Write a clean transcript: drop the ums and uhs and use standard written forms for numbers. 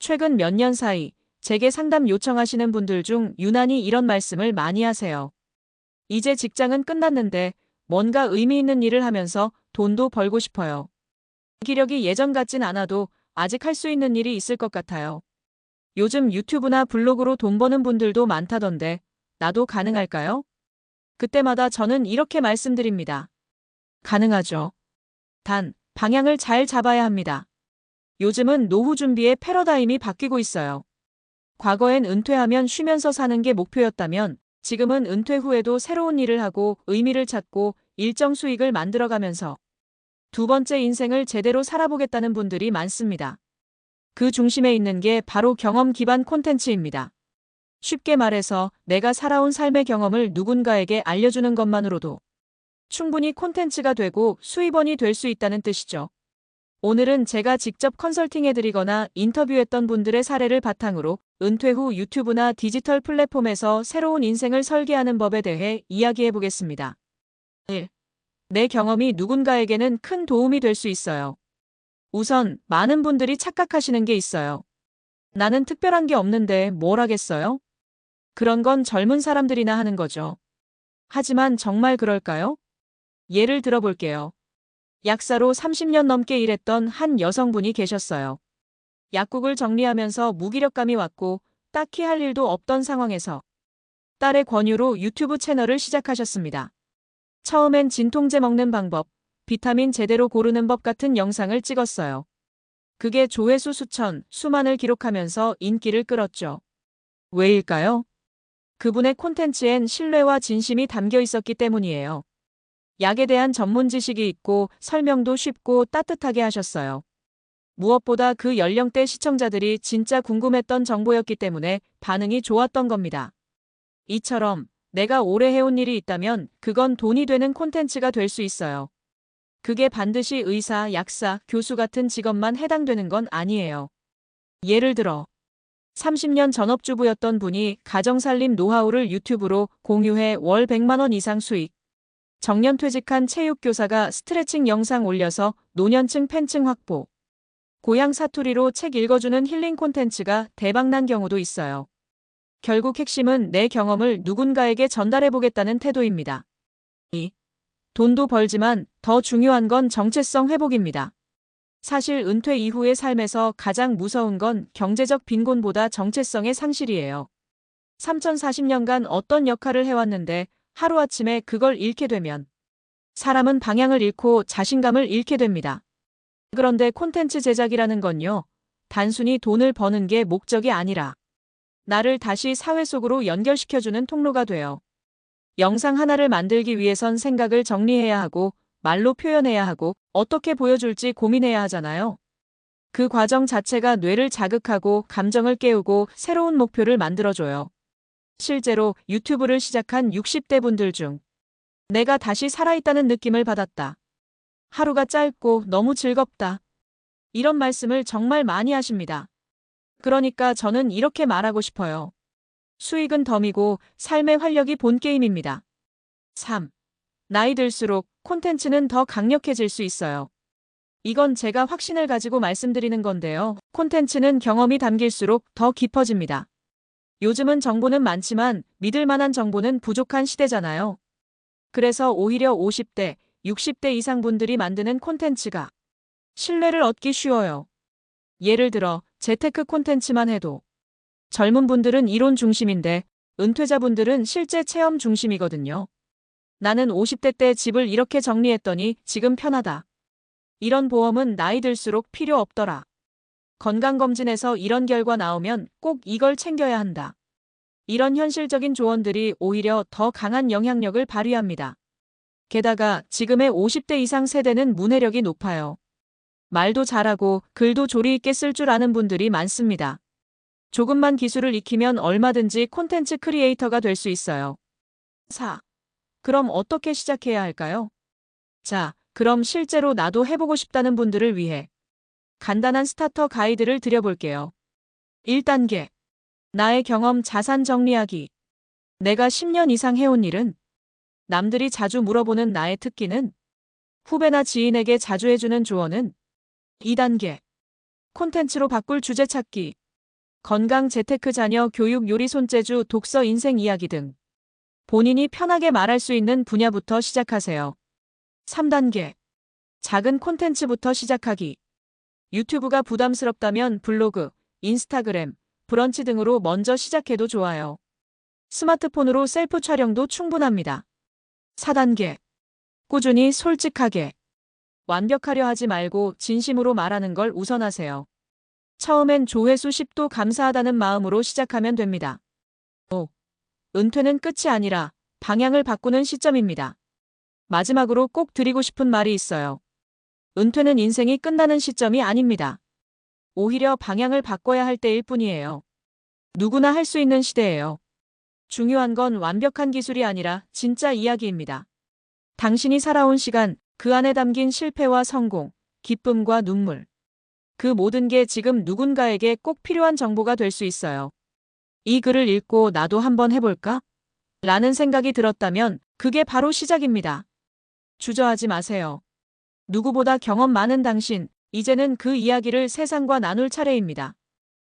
최근 몇 년 사이 제게 상담 요청하시는 분들 중 유난히 이런 말씀을 많이 하세요. 이제 직장은 끝났는데 뭔가 의미 있는 일을 하면서 돈도 벌고 싶어요. 기력이 예전 같진 않아도 아직 할 수 있는 일이 있을 것 같아요. 요즘 유튜브나 블로그로 돈 버는 분들도 많다던데 나도 가능할까요? 그때마다 저는 이렇게 말씀드립니다. 가능하죠. 단, 방향을 잘 잡아야 합니다. 요즘은 노후 준비의 패러다임이 바뀌고 있어요. 과거엔 은퇴하면 쉬면서 사는 게 목표였다면 지금은 은퇴 후에도 새로운 일을 하고 의미를 찾고 일정 수익을 만들어가면서 두 번째 인생을 제대로 살아보겠다는 분들이 많습니다. 그 중심에 있는 게 바로 경험 기반 콘텐츠입니다. 쉽게 말해서 내가 살아온 삶의 경험을 누군가에게 알려주는 것만으로도 충분히 콘텐츠가 되고 수입원이 될 수 있다는 뜻이죠. 오늘은 제가 직접 컨설팅해드리거나 인터뷰했던 분들의 사례를 바탕으로 은퇴 후 유튜브나 디지털 플랫폼에서 새로운 인생을 설계하는 법에 대해 이야기해보겠습니다. 1. 내 경험이 누군가에게는 큰 도움이 될 수 있어요. 우선 많은 분들이 착각하시는 게 있어요. 나는 특별한 게 없는데 뭘 하겠어요? 그런 건 젊은 사람들이나 하는 거죠. 하지만 정말 그럴까요? 예를 들어볼게요. 약사로 30년 넘게 일했던 한 여성분이 계셨어요. 약국을 정리하면서 무기력감이 왔고 딱히 할 일도 없던 상황에서 딸의 권유로 유튜브 채널을 시작하셨습니다. 처음엔 진통제 먹는 방법, 비타민 제대로 고르는 법 같은 영상을 찍었어요. 그게 조회수 수천, 수만을 기록하면서 인기를 끌었죠. 왜일까요? 그분의 콘텐츠엔 신뢰와 진심이 담겨 있었기 때문이에요. 약에 대한 전문 지식이 있고 설명도 쉽고 따뜻하게 하셨어요. 무엇보다 그 연령대 시청자들이 진짜 궁금했던 정보였기 때문에 반응이 좋았던 겁니다. 이처럼 내가 오래 해온 일이 있다면 그건 돈이 되는 콘텐츠가 될 수 있어요. 그게 반드시 의사, 약사, 교수 같은 직업만 해당되는 건 아니에요. 예를 들어 30년 전업주부였던 분이 가정살림 노하우를 유튜브로 공유해 월 100만 원 이상 수익. 정년퇴직한 체육교사가 스트레칭 영상 올려서 노년층 팬층 확보. 고향 사투리로 책 읽어주는 힐링 콘텐츠가 대박난 경우도 있어요. 결국 핵심은 내 경험을 누군가에게 전달해보겠다는 태도입니다. 2. 돈도 벌지만 더 중요한 건 정체성 회복입니다. 사실 은퇴 이후의 삶에서 가장 무서운 건 경제적 빈곤보다 정체성의 상실이에요. 3040년간 어떤 역할을 해왔는데 하루아침에 그걸 잃게 되면 사람은 방향을 잃고 자신감을 잃게 됩니다. 그런데 콘텐츠 제작이라는 건요, 단순히 돈을 버는 게 목적이 아니라 나를 다시 사회 속으로 연결시켜주는 통로가 돼요. 영상 하나를 만들기 위해선 생각을 정리해야 하고 말로 표현해야 하고 어떻게 보여줄지 고민해야 하잖아요. 그 과정 자체가 뇌를 자극하고 감정을 깨우고 새로운 목표를 만들어줘요. 실제로 유튜브를 시작한 60대 분들 중 내가 다시 살아있다는 느낌을 받았다. 하루가 짧고 너무 즐겁다. 이런 말씀을 정말 많이 하십니다. 그러니까 저는 이렇게 말하고 싶어요. 수익은 덤이고 삶의 활력이 본 게임입니다. 3. 나이 들수록 콘텐츠는 더 강력해질 수 있어요. 이건 제가 확신을 가지고 말씀드리는 건데요. 콘텐츠는 경험이 담길수록 더 깊어집니다. 요즘은 정보는 많지만 믿을 만한 정보는 부족한 시대잖아요. 그래서 오히려 50대, 60대 이상 분들이 만드는 콘텐츠가 신뢰를 얻기 쉬워요. 예를 들어 재테크 콘텐츠만 해도 젊은 분들은 이론 중심인데 은퇴자분들은 실제 체험 중심이거든요. 나는 50대 때 집을 이렇게 정리했더니 지금 편하다. 이런 보험은 나이 들수록 필요 없더라. 건강검진에서 이런 결과 나오면 꼭 이걸 챙겨야 한다. 이런 현실적인 조언들이 오히려 더 강한 영향력을 발휘합니다. 게다가 지금의 50대 이상 세대는 문해력이 높아요. 말도 잘하고 글도 조리 있게 쓸 줄 아는 분들이 많습니다. 조금만 기술을 익히면 얼마든지 콘텐츠 크리에이터가 될 수 있어요. 4. 그럼 어떻게 시작해야 할까요? 자, 그럼 실제로 나도 해보고 싶다는 분들을 위해 간단한 스타터 가이드를 드려볼게요. 1단계. 나의 경험 자산 정리하기. 내가 10년 이상 해온 일은? 남들이 자주 물어보는 나의 특기는? 후배나 지인에게 자주 해주는 조언은? 2단계. 콘텐츠로 바꿀 주제 찾기. 건강, 재테크, 자녀, 교육, 요리, 손재주, 독서, 인생 이야기 등 본인이 편하게 말할 수 있는 분야부터 시작하세요. 3단계. 작은 콘텐츠부터 시작하기. 유튜브가 부담스럽다면 블로그, 인스타그램, 브런치 등으로 먼저 시작해도 좋아요. 스마트폰으로 셀프 촬영도 충분합니다. 4단계. 꾸준히 솔직하게. 완벽하려 하지 말고 진심으로 말하는 걸 우선하세요. 처음엔 조회수 10도 감사하다는 마음으로 시작하면 됩니다. 5. 은퇴는 끝이 아니라 방향을 바꾸는 시점입니다. 마지막으로 꼭 드리고 싶은 말이 있어요. 은퇴는 인생이 끝나는 시점이 아닙니다. 오히려 방향을 바꿔야 할 때일 뿐이에요. 누구나 할 수 있는 시대예요. 중요한 건 완벽한 기술이 아니라 진짜 이야기입니다. 당신이 살아온 시간, 그 안에 담긴 실패와 성공, 기쁨과 눈물. 그 모든 게 지금 누군가에게 꼭 필요한 정보가 될 수 있어요. 이 글을 읽고 나도 한번 해볼까? 라는 생각이 들었다면 그게 바로 시작입니다. 주저하지 마세요. 누구보다 경험 많은 당신, 이제는 그 이야기를 세상과 나눌 차례입니다.